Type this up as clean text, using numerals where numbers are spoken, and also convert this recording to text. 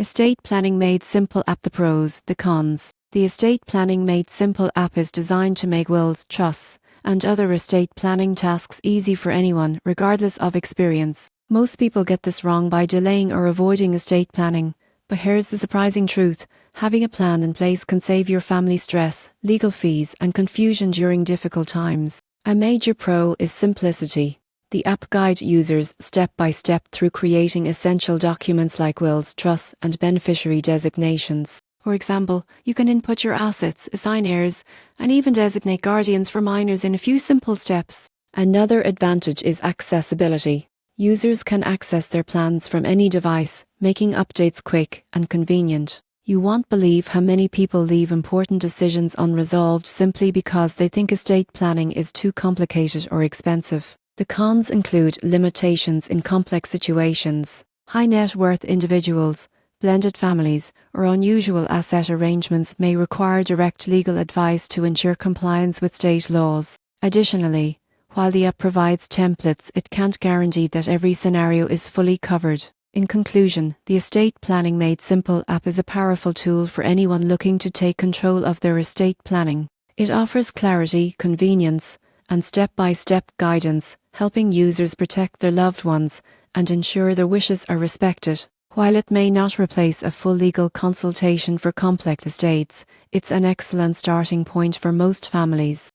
Estate Planning Made Simple app. The pros, the cons. The Estate Planning Made Simple app is designed to make wills, trusts, and other estate planning tasks easy for anyone, regardless of experience. Most people get this wrong by delaying or avoiding estate planning. But here's the surprising truth. Having a plan in place can save your family stress, legal fees, and confusion during difficult times. A major pro is simplicity. The app guides users step by step through creating essential documents like wills, trusts, and beneficiary designations. For example, you can input your assets, assign heirs, and even designate guardians for minors in a few simple steps. Another advantage is accessibility. Users can access their plans from any device, making updates quick and convenient. You won't believe how many people leave important decisions unresolved simply because they think estate planning is too complicated or expensive. The cons include limitations in complex situations. High net worth individuals, blended families, or unusual asset arrangements may require direct legal advice to ensure compliance with state laws. Additionally, while the app provides templates, it can't guarantee that every scenario is fully covered. In conclusion, the Estate Planning Made Simple app is a powerful tool for anyone looking to take control of their estate planning. It offers clarity, convenience, and step-by-step guidance, helping users protect their loved ones and ensure their wishes are respected. While it may not replace a full legal consultation for complex estates, it's an excellent starting point for most families.